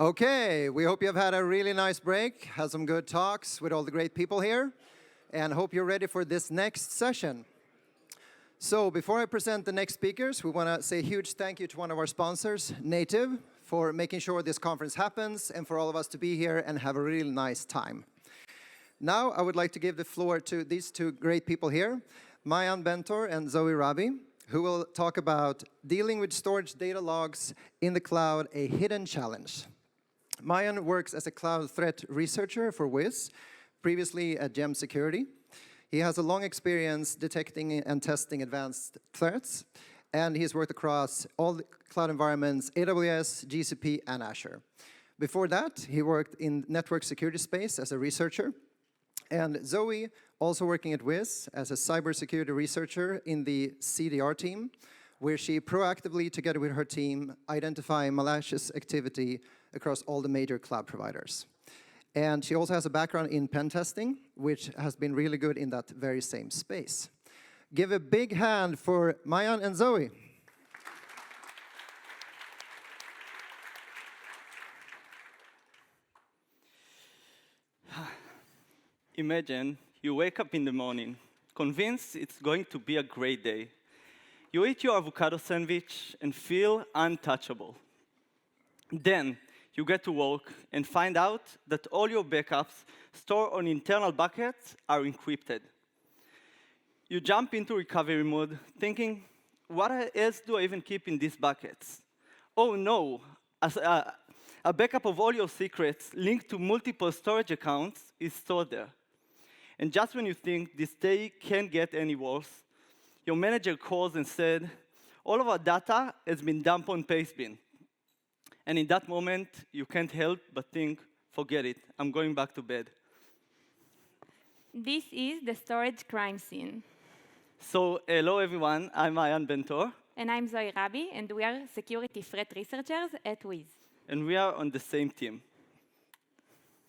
Okay, we hope you have had a really nice break, had some good talks with all the great people here, and hope you're ready for this next session. So before I present the next speakers, we want to say a huge thank you to one of our sponsors, Native, for making sure this conference happens and for all of us to be here and have a really nice time. Now I would like to give the floor to these two great people here, Maayan Bentor and Zoe Rabi, who will talk about dealing with storage data logs in the cloud, a hidden challenge. Maayan works as a cloud threat researcher for Wiz, previously at Gem Security. He has a long experience detecting and testing advanced threats, and he's worked across all the cloud environments, AWS, GCP, and Azure. Before that, he worked in network security space as a researcher. And Zoe, also working at Wiz as a cybersecurity researcher in the CDR team, where she proactively, together with her team, identify malicious activity across all the major cloud providers. And she also has a background in pen testing, which has been really good in that very same space. Give a big hand for Maayan and Zoe. Imagine you wake up in the morning, convinced it's going to be a great day. You eat your avocado sandwich and feel untouchable. Then you get to work and find out that all your backups stored on internal buckets are encrypted. You jump into recovery mode, thinking, what else do I even keep in these buckets? Oh no, a backup of all your secrets linked to multiple storage accounts is stored there. And just when you think this day can't get any worse, your manager calls and said, all of our data has been dumped on Pastebin. And in that moment, you can't help but think, forget it, I'm going back to bed. This is the storage crime scene. So, hello everyone, I'm Maayan Bentor. And I'm Zoe Rabi, and we are security threat researchers at Wiz. And we are on the same team.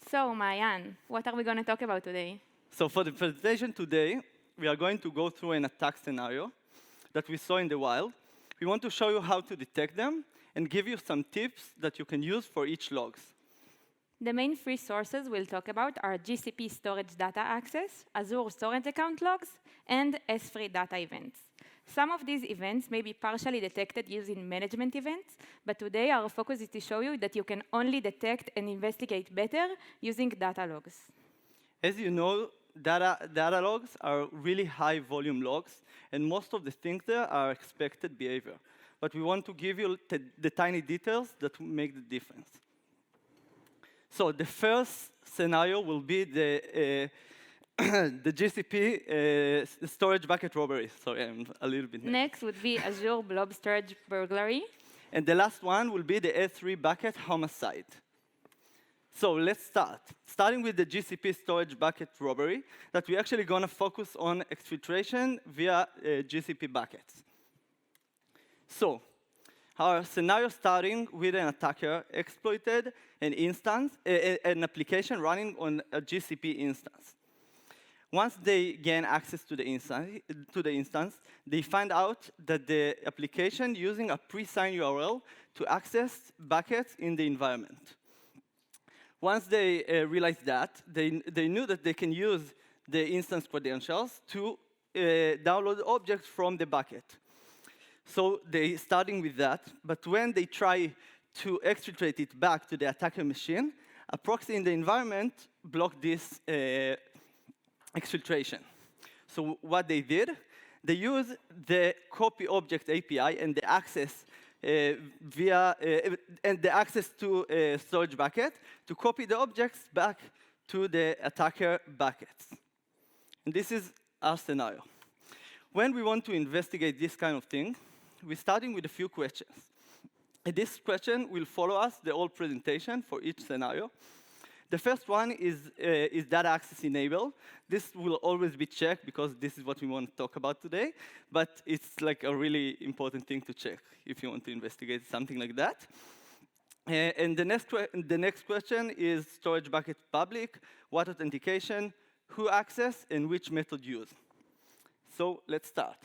So, Maayan, what are we going to talk about today? So for the presentation today, we are going to go through an attack scenario that we saw in the wild. We want to show you how to detect them and give you some tips that you can use for each logs. The main three sources we'll talk about are GCP storage data access, Azure storage account logs, and S3 data events. Some of these events may be partially detected using management events, but today our focus is to show you that you can only detect and investigate better using data logs. As you know, data logs are really high volume logs, and most of the things there are expected behavior. But we want to give you the tiny details that make the difference. So the first scenario will be the GCP storage bucket robbery. Sorry, I'm a little bit nervous. Next would be Azure Blob storage burglary. And the last one will be the S3 bucket homicide. So let's start. Starting with the GCP storage bucket robbery, that we're actually going to focus on exfiltration via GCP buckets. So our scenario starting with an attacker exploited an instance, an application running on a GCP instance. Once they gain access to the instance, they find out that the application using a pre-signed URL to access buckets in the environment. Once they realized that, they knew that they can use the instance credentials to download objects from the bucket. So they starting with that, but when they try to exfiltrate it back to the attacker machine, a proxy in the environment blocked this exfiltration. So what they did, they used the copy object API and the access and the access to a storage bucket to copy the objects back to the attacker buckets. And this is our scenario. When we want to investigate this kind of thing, we're starting with a few questions. And this question will follow us the whole presentation for each scenario. The first one is data access enabled? This will always be checked because this is what we want to talk about today, but it's like a really important thing to check if you want to investigate something like that. And the next question is storage bucket public, what authentication, who access, and which method used. So let's start.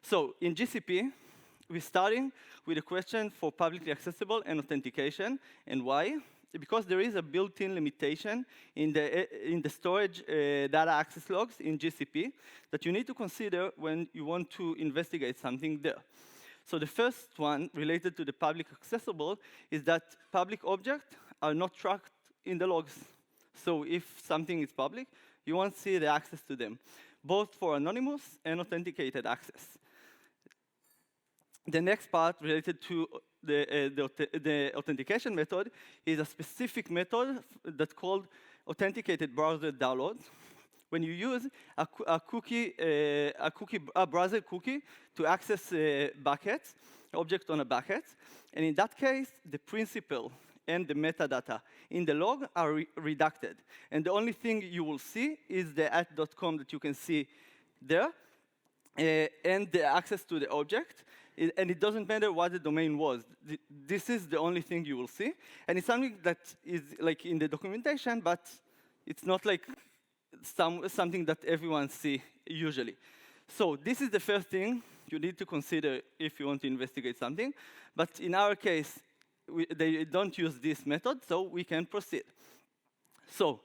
So in GCP, we're starting with a question for publicly accessible and authentication. And why? Because there is a built-in limitation in the storage data access logs in GCP that you need to consider when you want to investigate something there. So the first one, related to the public accessible, is that public objects are not tracked in the logs. So if something is public, you won't see the access to them, both for anonymous and authenticated access. The next part related to the authentication method is a specific method that's called authenticated browser download. When you use a browser cookie to access buckets, object on a bucket, and in that case, the principal and the metadata in the log are redacted. And the only thing you will see is the @.com that you can see there, and the access to the object. And it doesn't matter what the domain was. This is the only thing you will see. And it's something that is like in the documentation, but it's not like something that everyone sees usually. So this is the first thing you need to consider if you want to investigate something. But in our case, they don't use this method, so we can proceed. So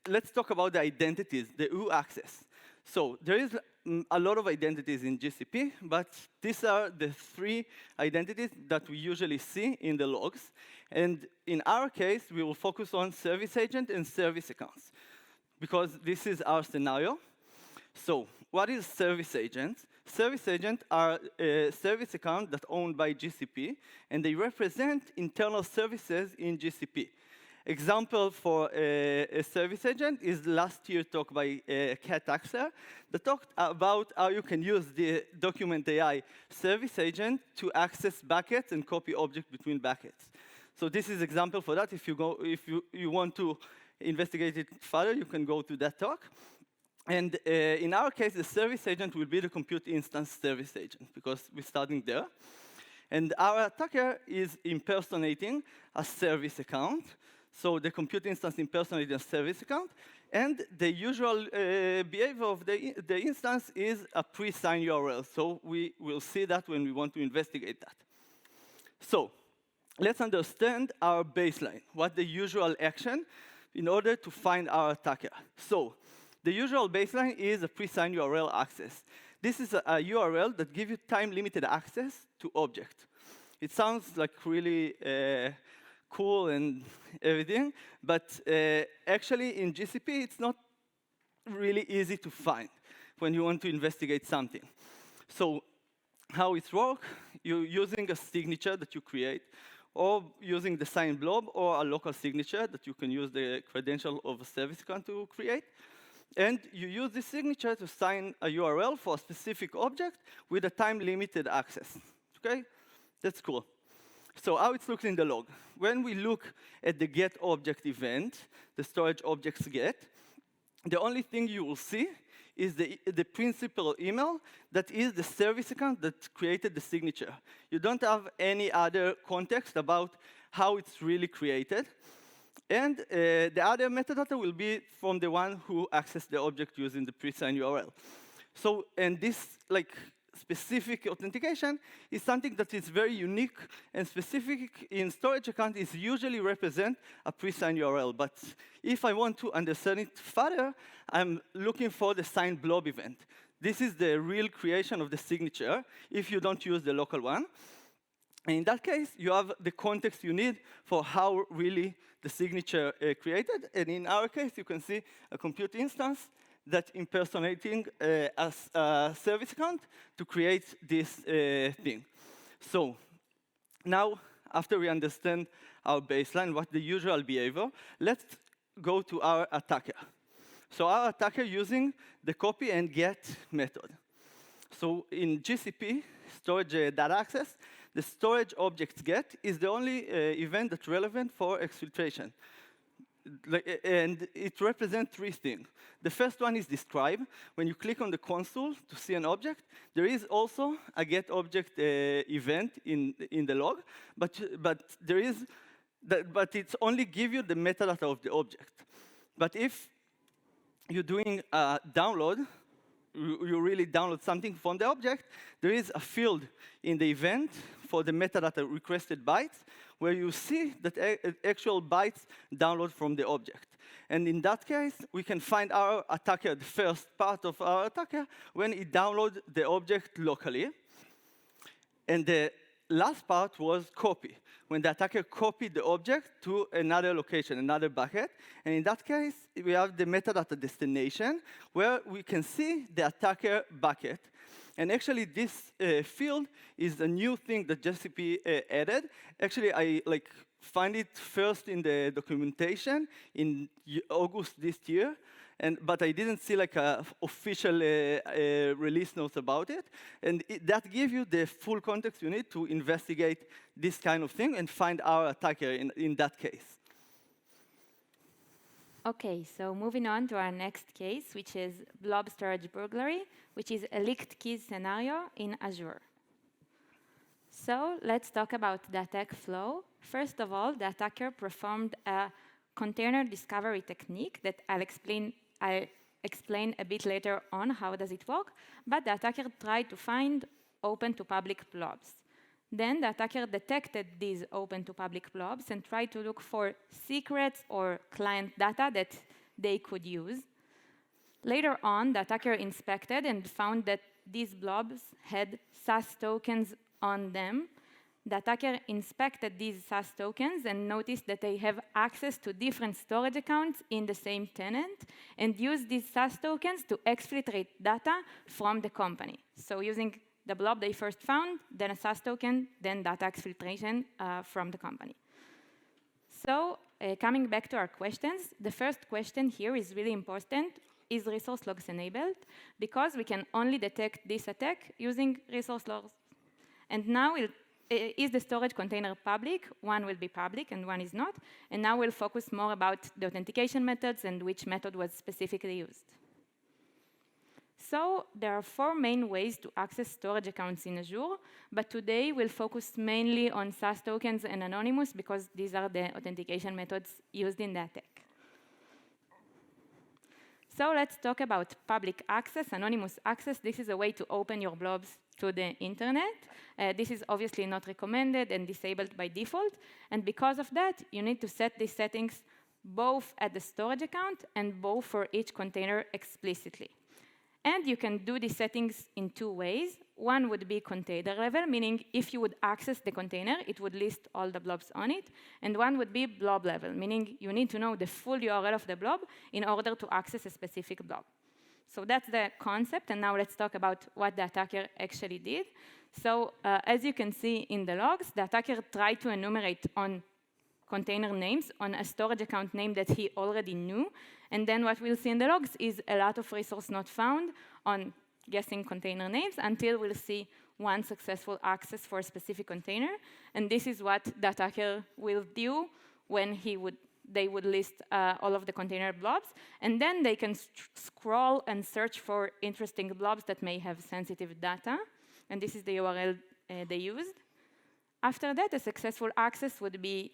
let's talk about the identities, the who access. So there is a lot of identities in GCP, but these are the 3 identities that we usually see in the logs. And in our case, we will focus on service agent and service accounts, because this is our scenario. So what is service agent? Service agents are a service account that's owned by GCP, and they represent internal services in GCP. Example for a service agent is last year talk by Kat Axler that talked about how you can use the Document AI service agent to access buckets and copy objects between buckets. So this is example for that. If you want to investigate it further, you can go to that talk. And in our case, the service agent will be the compute instance service agent, because we're starting there. And our attacker is impersonating a service account. So the compute instance impersonates a service account. And the usual behavior of the instance is a pre-signed URL. So we will see that when we want to investigate that. So let's understand our baseline, what the usual action in order to find our attacker. So the usual baseline is a pre-signed URL access. This is a URL that gives you time-limited access to object. It sounds like really cool and everything, but actually in GCP, it's not really easy to find when you want to investigate something. So how it works, you're using a signature that you create, or using the signed blob, or a local signature that you can use the credential of a service account to create. And you use this signature to sign a URL for a specific object with a time-limited access. Okay? That's cool. So how it looks in the log. When we look at the get object event, the storage objects get, the only thing you will see is the principal email that is the service account that created the signature. You don't have any other context about how it's really created. And the other metadata will be from the one who accessed the object using the pre-signed URL. So, and this specific authentication is something that is very unique and specific in storage account is usually represent a pre-signed URL. But if I want to understand it further, I'm looking for the signed blob event. This is the real creation of the signature if you don't use the local one. And in that case, you have the context you need for how really the signature created. And in our case, you can see a compute instance that impersonating a service account to create this thing. So now, after we understand our baseline, what the usual behavior, let's go to our attacker. So our attacker using the copy and get method. So in GCP, storage data access, the storage object get is the only event that's relevant for exfiltration. And it represents 3 things. The first one is describe. When you click on the console to see an object, there is also a get object event in the log, but it's only give you the metadata of the object. But if you're doing a download, you really download something from the object, there is a field in the event for the metadata requested bytes, where you see that actual bytes download from the object. And in that case, we can find our attacker, the first part of our attacker, when he downloads the object locally. And the last part was copy, when the attacker copied the object to another location, another bucket. And in that case, we have the metadata destination, where we can see the attacker bucket. And actually, this field is a new thing that GCP added. Actually, I find it first in the documentation in August this year. But I didn't see a official release notes about it. And that gives you the full context you need to investigate this kind of thing and find our attacker in that case. OK, so moving on to our next case, which is Blob storage burglary, which is a leaked keys scenario in Azure. So let's talk about the attack flow. First of all, the attacker performed a container discovery technique that I'll explain a bit later on how does it work. But the attacker tried to find open to public blobs. Then the attacker detected these open to public blobs and tried to look for secrets or client data that they could use. Later on, the attacker inspected and found that these blobs had SAS tokens on them. The attacker inspected these SAS tokens and noticed that they have access to different storage accounts in the same tenant and used these SAS tokens to exfiltrate data from the company. So using the blob they first found, then a SAS token, then data exfiltration from the company. So coming back to our questions, the first question here is really important. Is resource logs enabled? Because we can only detect this attack using resource logs. And now is the storage container public? One will be public and one is not. And now we'll focus more about the authentication methods and which method was specifically used. So there are 4 main ways to access storage accounts in Azure, but today we'll focus mainly on SAS tokens and anonymous because these are the authentication methods used in the attack. So let's talk about public access, anonymous access. This is a way to open your blobs to the internet. This is obviously not recommended and disabled by default. And because of that, you need to set these settings both at the storage account and both for each container explicitly. And you can do these settings in 2 ways. One would be container level, meaning if you would access the container, it would list all the blobs on it. And one would be blob level, meaning you need to know the full URL of the blob in order to access a specific blob. So that's the concept. And now let's talk about what the attacker actually did. So as you can see in the logs, the attacker tried to enumerate on container names on a storage account name that he already knew. And then what we'll see in the logs is a lot of resource not found on guessing container names until we'll see one successful access for a specific container. And this is what the attacker will do when they would list all of the container blobs. And then they can scroll and search for interesting blobs that may have sensitive data. And this is the URL they used. After that, a successful access would be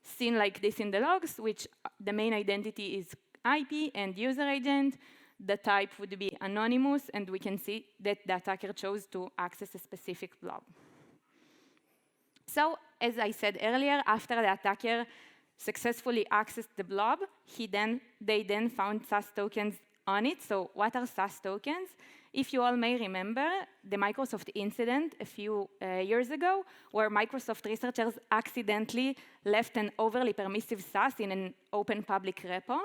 seen like this in the logs, which the main identity is IP and user agent. The type would be anonymous, and we can see that the attacker chose to access a specific blob. So, as I said earlier, after the attacker successfully accessed the blob, they then found SAS tokens on it. So what are SAS tokens? If you all may remember the Microsoft incident a few years ago, where Microsoft researchers accidentally left an overly permissive SAS in an open public repo.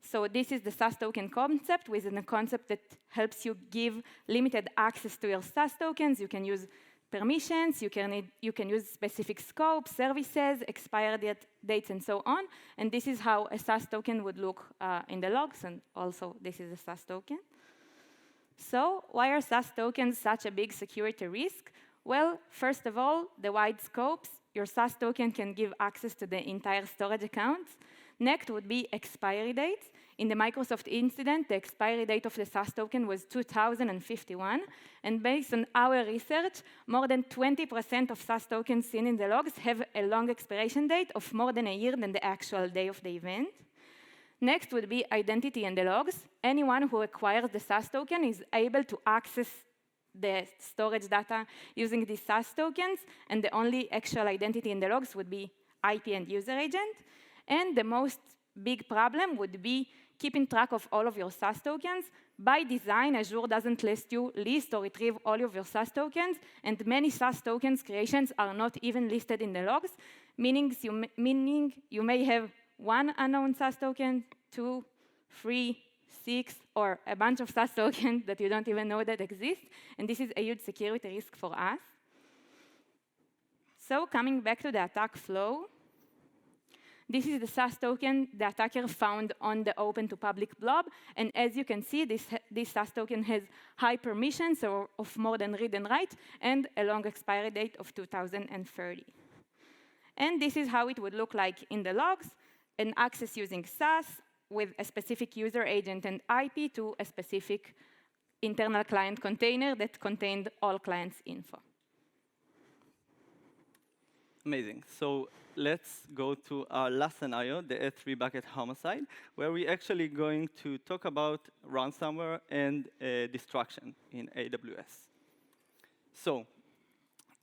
So this is the SAS token concept, within a concept that helps you give limited access to your SAS tokens. You can use permissions, you can use specific scope, services, expiry dates, and so on. And this is how a SAS token would look in the logs, and also this is a SAS token. So why are SAS tokens such a big security risk? Well, first of all, the wide scopes. Your SAS token can give access to the entire storage accounts. Next would be expiry dates. In the Microsoft incident, the expiry date of the SAS token was 2051. And based on our research, more than 20% of SAS tokens seen in the logs have a long expiration date of more than a year than the actual day of the event. Next would be identity and the logs. Anyone who acquires the SAS token is able to access the storage data using these SAS tokens, and the only actual identity in the logs would be IP and user agent. And the most big problem would be keeping track of all of your SAS tokens. By design, Azure doesn't let you list or retrieve all of your SAS tokens, and many SAS tokens creations are not even listed in the logs, meaning you may have one unknown SAS token, 2, 3, 6, or a bunch of SAS tokens that you don't even know that exist, and this is a huge security risk for us. So coming back to the attack flow, this is the SAS token the attacker found on the open to public blob, and as you can see, this SAS token has high permissions of more than read and write, and a long expiry date of 2030. And this is how it would look like in the logs, an access using SAS with a specific user agent and IP to a specific internal client container that contained all clients' info. Amazing. So let's go to our last scenario, the S3 bucket homicide, where we're actually going to talk about ransomware and destruction in AWS. So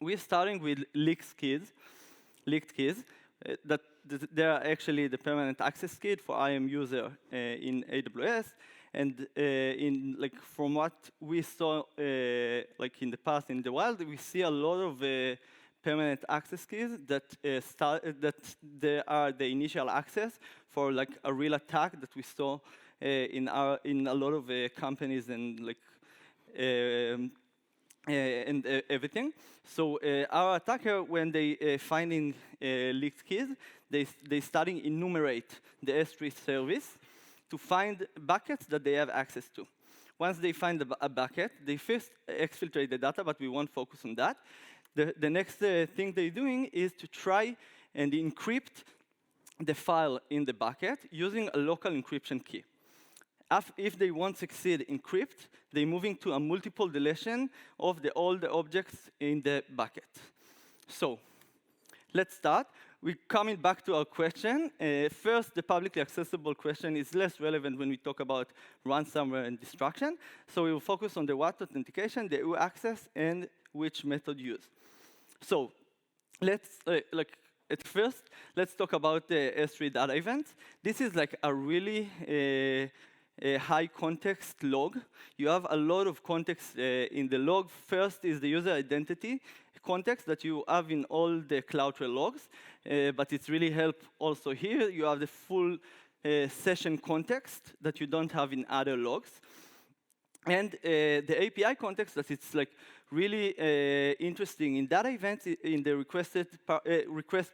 we're starting with leaked keys. They are actually the permanent access key for IAM user in AWS. And from what we saw in the past in the wild, we see a lot of permanent access keys that they are the initial access for a real attack that we saw in a lot of companies and everything. So our attacker, when they finding leaked keys, they starting enumerate the S3 service to find buckets that they have access to. Once they find a bucket, they first exfiltrate the data, but we won't focus on that. The next thing they're doing is to try and encrypt the file in the bucket using a local encryption key. If they won't succeed encrypt, they're moving to a multiple deletion of all the objects in the bucket. So let's start. We're coming back to our question. First, the publicly accessible question is less relevant when we talk about ransomware and destruction. So we will focus on the what authentication, the who access, and which method used. So let's, at first, let's talk about the S3 data events. This is a really a high context log. You have a lot of context in the log. First is the user identity context that you have in all the CloudTrail logs, but it's really help also here. You have the full session context that you don't have in other logs. And the API context that it's really interesting in data events, in the request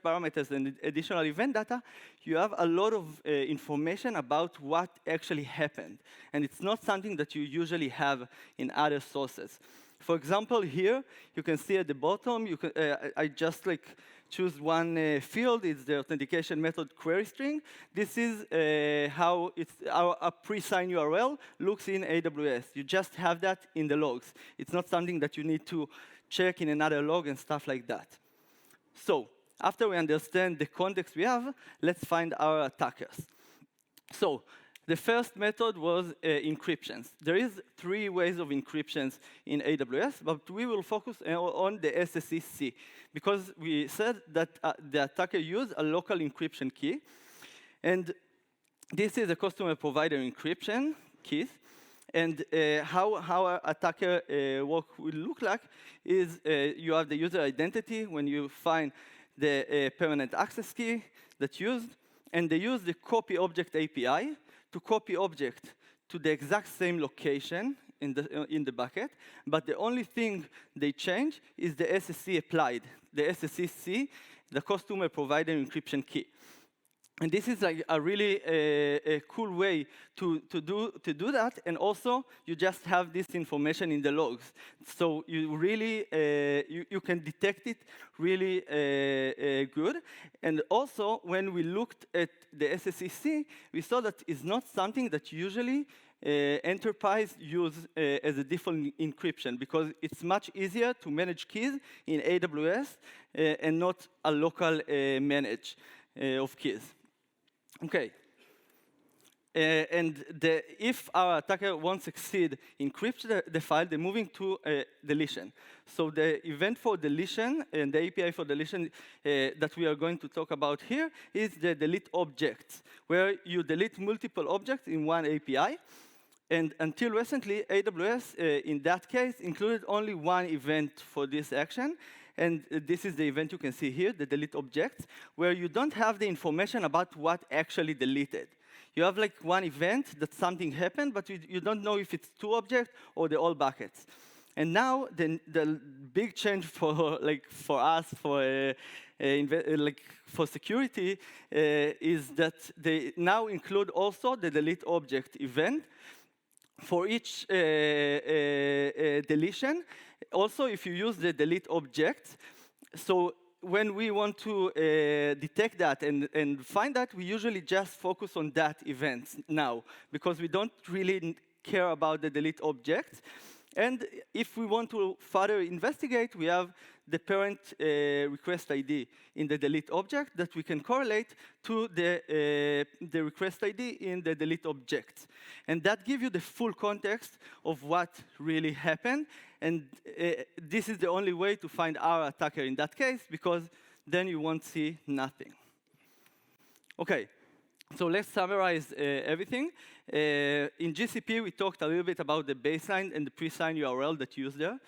parameters and additional event data, you have a lot of information about what actually happened. And it's not something that you usually have in other sources. For example, here, you can see at the bottom, I just choose one field. It's the authentication method query string. This is how a pre-signed URL looks in AWS. You just have that in the logs. It's not something that you need to check in another log and stuff like that. So after we understand the context we have, let's find our attackers. So the first method was encryptions. There is 3 ways of encryptions in AWS, but we will focus on the SSEC because we said that the attacker used a local encryption key. And this is a customer provider encryption keys. And how our attacker work will look like is you have the user identity when you find the permanent access key that's used, and they use the copy object API to copy object to the exact same location in the bucket, but the only thing they change is the SSC applied, the SSC, the customer provider encryption key. And this is a really a cool way to do that, and also you just have this information in the logs, so you really you can detect it really good. And also when we looked at the SSEC, we saw that it's not something that usually enterprise use as a default encryption, because it's much easier to manage keys in AWS and not a local manage of keys. Okay. If our attacker won't succeed, encrypt the file, they're moving to deletion. So the event for deletion and the API for deletion that we are going to talk about here is the delete objects, where you delete multiple objects in one API. And until recently, AWS, in that case, included only one event for this action. And this is the event you can see here, the delete objects, where you don't have the information about what actually deleted. You have like one event that something happened, but you don't know if it's two objects or the all buckets. And now the big change for us for security is that they now include also the delete object event for each deletion. Also, if you use the delete object, so when we want to detect that and find that, we usually just focus on that event now, because we don't really care about the delete object. And if we want to further investigate, we have the parent request ID in the delete object that we can correlate to the request ID in the delete object. And that gives you the full context of what really happened. And this is the only way to find our attacker in that case, because then you won't see nothing. OK, so let's summarize everything. In GCP, we talked a little bit about the baseline and the pre-signed URL that you use there.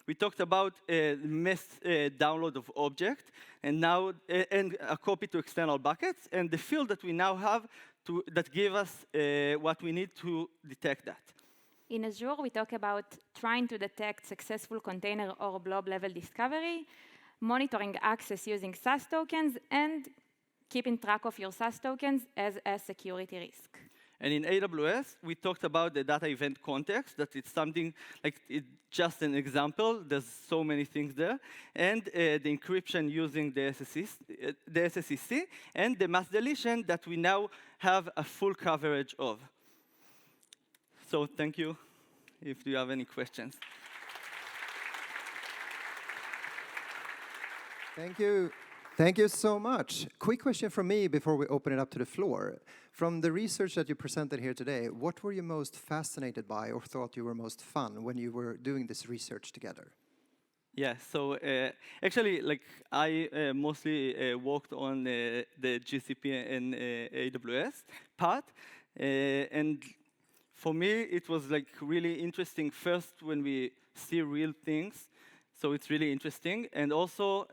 We talked about mass download of object, and now and a copy to external buckets, and the field that we now have that give us what we need to detect that. In Azure, we talk about trying to detect successful container or blob level discovery, monitoring access using SAS tokens, and keeping track of your SAS tokens as a security risk. And in AWS, we talked about the data event context, that it's something like it's just an example. There's so many things there. And the encryption using the SSEC, and the mass deletion that we now have a full coverage of. So thank you, if you have any questions. Thank you. Thank you so much. Quick question from me before we open it up to the floor. From the research that you presented here today, what were you most fascinated by or thought you were most fun when you were doing this research together? Yeah, so actually, like I mostly worked on the GCP and AWS part, and for me it was like really interesting. First, when we see real things, so it's really interesting, and also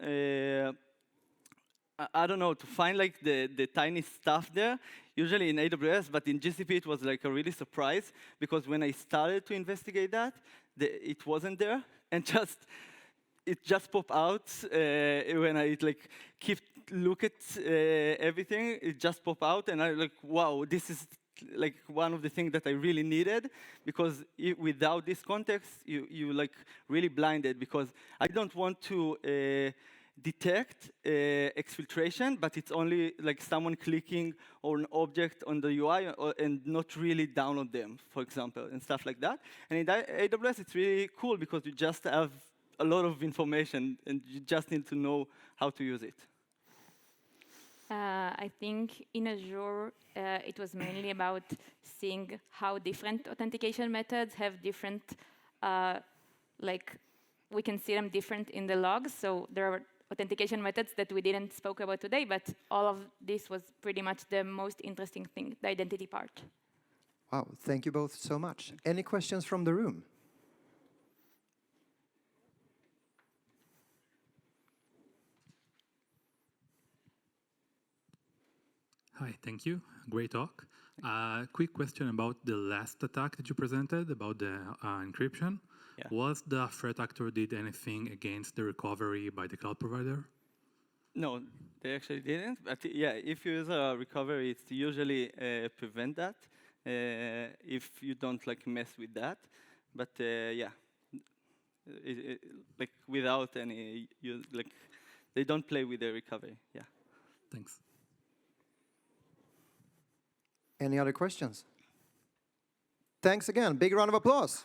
I don't know, to find like the tiny stuff there. Usually in AWS, but in GCP it was like a really surprise, because when I started to investigate that, it wasn't there, and it just popped out when I like look at everything. It just popped out, and I like, wow, this is like one of the things that I really needed, because without this context, you like really blinded, because I don't want to detect exfiltration, but it's only like someone clicking on an object on the UI and not really download them, for example, and stuff like that. And in AWS, it's really cool, because you just have a lot of information, and you just need to know how to use it. I think in Azure, it was mainly about seeing how different authentication methods have different, like, we can see them different in the logs. So there are authentication methods that we didn't spoke about today, but all of this was pretty much the most interesting thing, the identity part. Wow, thank you both so much. Any questions from the room? Hi, thank you. Great talk. Quick question about the last attack that you presented, about the encryption. Yeah. Was the threat actor did anything against the recovery by the cloud provider? No, they actually didn't. But yeah, if you use a recovery, it's usually prevent that if you don't like mess with that. But yeah, like without any, they don't play with the recovery. Yeah. Thanks. Any other questions? Thanks again. Big round of applause.